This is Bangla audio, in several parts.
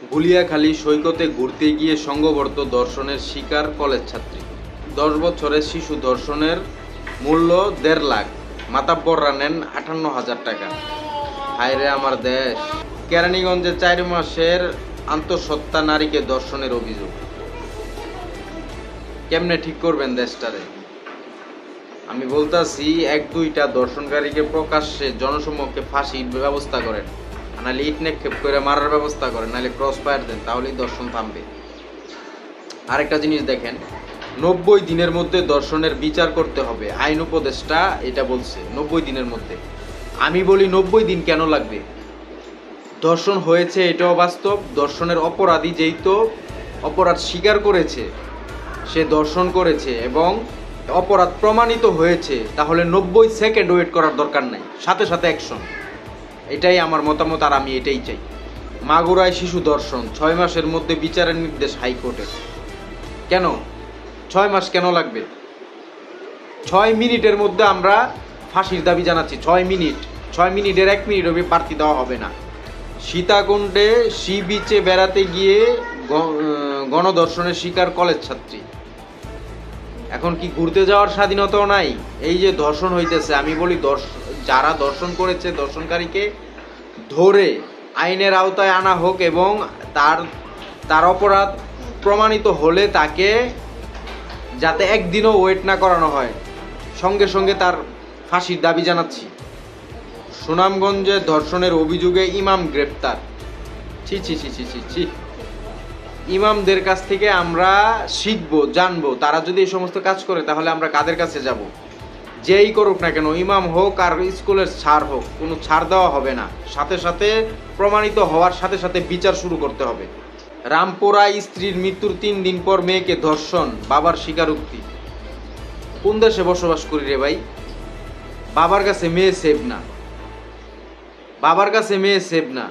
গুলিয়াখালী সৈকতে ঘুরতে গিয়ে সংঘবদ্ধ ধর্ষণের শিকার কলেজ ছাত্রী। 10 বছরের শিশু ধর্ষণের মূল্য 1.5 লাখ, মাতাব্বররা নেন 58,000 টাকা। হায়রে আমার দেশ। কেরানীগঞ্জে 4 মাসের আন্তঃসত্ত্বা নারীকে ধর্ষণের অভিযোগ। কেমনে ঠিক করবেন দেশটারে? আমি বলতাছি, 1-2টা ধর্ষণকারীকে প্রকাশ্যে জনসমক্ষে ফাঁসির ব্যবস্থা করেন, নাহলে ইট নিক্ষেপ করে মারার ব্যবস্থা করেন, নাহলে ক্রস ফায়ার দেন, তাহলেই ধর্ষণ থামবে। আরেকটা জিনিস দেখেন, 90 দিনের মধ্যে ধর্ষণের বিচার করতে হবে। আইন উপদেষ্টা এটা বলছে 90 দিনের মধ্যে। আমি বলি 90 দিন কেন লাগবে? ধর্ষণ হয়েছে এটাও বাস্তব। ধর্ষণের অপরাধী যেই তো অপরাধ স্বীকার করেছে, সে ধর্ষণ করেছে এবং অপরাধ প্রমাণিত হয়েছে, তাহলে 90 সেকেন্ড ওয়েট করার দরকার নাই, সাথে সাথে অ্যাকশন। এটাই আমার মতামত, আর আমি এটাই চাই। মাগুরায় শিশু ধর্ষণ, 6 মাসের মধ্যে বিচারের নির্দেশ হাইকোর্টের। কেন 6 মাস কেন লাগবে? 6 মিনিটের মধ্যে আমরা ফাঁসির দাবি জানাচ্ছি। 6 মিনিটের 1 মিনিট অবধি প্রার্থী দেওয়া হবে না। সীতাকুণ্ডে সি বিচে বেড়াতে গিয়ে গণধর্ষণের শিকার কলেজ ছাত্রী। এখন কি ঘুরতে যাওয়ার স্বাধীনতাও নাই? এই যে ধর্ষণ হইতেছে, আমি বলি যারা ধর্ষণ করেছে ধর্ষণকারীকে ধরে আইনের আওতায় আনা হোক এবং তার অপরাধ প্রমাণিত হলে তাকে যাতে একদিনও ওয়েট না করানো হয়, সঙ্গে সঙ্গে তার ফাঁসির দাবি জানাচ্ছি। সুনামগঞ্জে ধর্ষণের অভিযোগে ইমাম গ্রেপ্তার। ছি ছি ছি ছি ছি ছি। ইমামদের কাছ থেকে আমরা শিখবো, জানবো। তারা যদি এই সমস্ত কাজ করে তাহলে আমরা কাদের কাছে যাব? যেই করুক না কেন, ইমাম হোক আর স্কুলের ছাড় হোক, কোনো ছাড় দেওয়া হবে না। সাথে সাথে প্রমাণিত হওয়ার সাথে সাথে বিচার শুরু করতে হবে। রামপুরায় স্ত্রীর মৃত্যুর 3 দিন পর মেয়েকে ধর্ষণ, বাবার স্বীকারোক্তি। কোন দেশে বসবাস করি রে ভাই? বাবার কাছে মেয়ে সেভ না, বাবার কাছে মেয়ে সেভ না।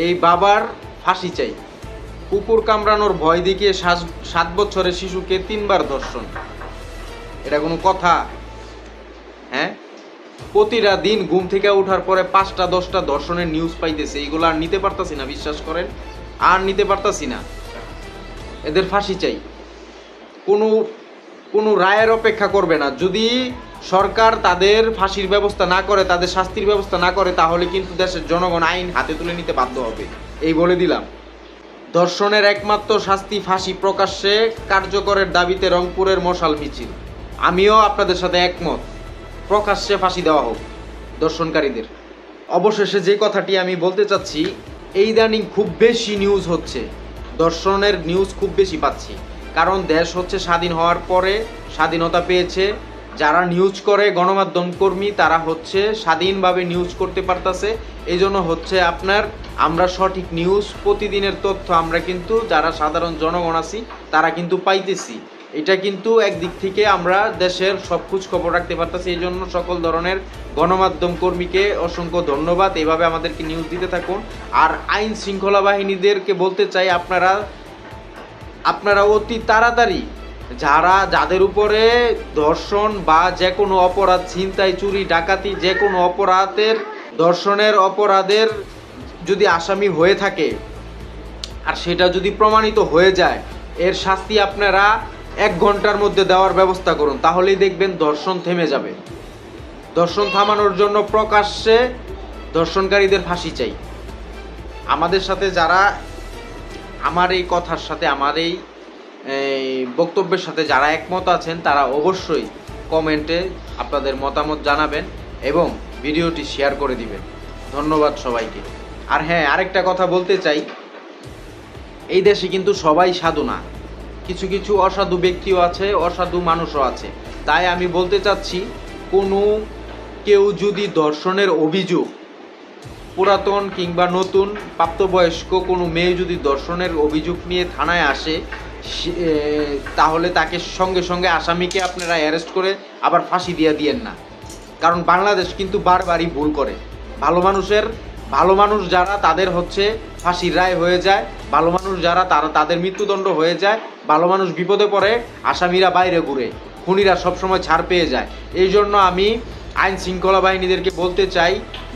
এই বাবার ফাঁসি চাই। কুকুর কামড়ানোর ভয় দেখিয়ে 7 বছরের শিশুকে 3 বার ধর্ষণ। এটা কোনো কথা? হ্যাঁ, প্রতিটা দিন ঘুম থেকে ওঠার পরে 5টা 10টা ধর্ষণের নিউজ পাইতেছে। এইগুলো আর নিতে পারতাছি না, বিশ্বাস করেন, আর নিতে পারতাছি না। এদের ফাঁসি চাই। কোনো রায়ের অপেক্ষা করবে না। যদি সরকার তাদের ফাঁসির ব্যবস্থা না করে, তাদের শাস্তির ব্যবস্থা না করে, তাহলে কিন্তু দেশের জনগণ আইন হাতে তুলে নিতে বাধ্য হবে। এই বলে দিলাম। ধর্ষণের একমাত্র শাস্তি ফাঁসি, প্রকাশ্যে কার্যকরের দাবিতে রংপুরের মশাল মিছিল। আমিও আপনাদের সাথে একমত, প্রকাশ্যে ফাঁসি দেওয়া হোক ধর্ষণকারীদের। অবশেষে যে কথাটি আমি বলতে চাচ্ছি, এই ইদানিং খুব বেশি নিউজ হচ্ছে, ধর্ষণের নিউজ খুব বেশি পাচ্ছি। কারণ দেশ হচ্ছে স্বাধীন হওয়ার পরে স্বাধীনতা পেয়েছে, যারা নিউজ করে গণমাধ্যম কর্মী, তারা হচ্ছে স্বাধীনভাবে নিউজ করতে পারতেছে। এই জন্য হচ্ছে আমরা সঠিক নিউজ, প্রতিদিনের তথ্য আমরা কিন্তু যারা সাধারণ জনগণ আছি তারা কিন্তু পাইতেছি। এটা কিন্তু একদিক থেকে আমরা দেশের সব খোঁজ খবর রাখতে পারতেছি। এই জন্য সকল ধরনের গণমাধ্যম কর্মীকে অসংখ্য ধন্যবাদ। এইভাবে আমাদেরকে নিউজ দিতে থাকুন। আর আইন শৃঙ্খলা বাহিনীদেরকে বলতে চাই, আপনারা অতি তাড়াতাড়ি যাদের উপরে ধর্ষণ বা যে কোনো অপরাধ, ছিনতাই, চুরি, ডাকাতি, যে কোনো ধর্ষণের অপরাধের যদি আসামি হয়ে থাকে আর সেটা যদি প্রমাণিত হয়ে যায়, এর শাস্তি আপনারা 1 ঘন্টার মধ্যে দেওয়ার ব্যবস্থা করুন, তাহলেই দেখবেন ধর্ষণ থেমে যাবে। ধর্ষণ থামানোর জন্য প্রকাশ্যে ধর্ষণকারীদের ফাঁসি চাই। আমাদের সাথে যারা আমার এই কথার সাথে, আমার এই বক্তব্যের সাথে যারা একমত আছেন, তারা অবশ্যই কমেন্টে আপনাদের মতামত জানাবেন এবং ভিডিওটি শেয়ার করে দিবেন। ধন্যবাদ সবাইকে। আর হ্যাঁ, আরেকটা কথা বলতে চাই, এই দেশে কিন্তু সবাই সাধু না, কিছু কিছু অসাধু ব্যক্তিও আছে, অসাধু মানুষও আছে। তাই আমি বলতে চাচ্ছি, কেউ যদি ধর্ষণের অভিযোগ, পুরাতন কিংবা নতুন প্রাপ্তবয়স্ক কোনো মেয়ে যদি ধর্ষণের অভিযোগ নিয়ে থানায় আসে, তাহলে তাকে সঙ্গে সঙ্গে আসামিকে আপনারা অ্যারেস্ট করে আবার ফাঁসি দিয়েন না। কারণ বাংলাদেশ কিন্তু বারবারই ভুল করে। ভালো মানুষ যারা, তাদের হচ্ছে ফাঁসির রায় হয়ে যায়। ভালো মানুষ যারা, তাদের মৃত্যুদণ্ড হয়ে যায়। ভালো মানুষ বিপদে পড়ে, আসামিরা বাইরে ঘুরে, খুনিরা সবসময় ছাড় পেয়ে যায়। এই জন্য আমি আইন শৃঙ্খলা বাহিনীদেরকে বলতে চাই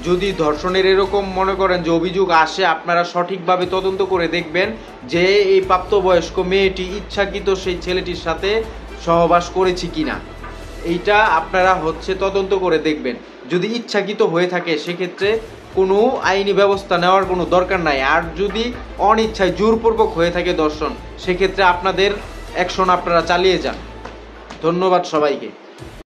যদি ধর্ষণের এরকম মনে করেন যে অভিযোগ আসে, আপনারা সঠিকভাবে তদন্ত করে দেখবেন যে এই প্রাপ্তবয়স্ক মেয়েটি ইচ্ছাকৃত সেই ছেলেটির সাথে সহবাস করেছে কিনা। এইটা আপনারা তদন্ত করে দেখবেন। যদি ইচ্ছাকৃত হয়ে থাকে সেক্ষেত্রে কোনো আইনি ব্যবস্থা নেওয়ার কোনো দরকার নাই। আর যদি অনিচ্ছায় জোরপূর্বক হয়ে থাকে দর্শন, সেক্ষেত্রে আপনাদের অ্যাকশন আপনারা চালিয়ে যান। ধন্যবাদ সবাইকে।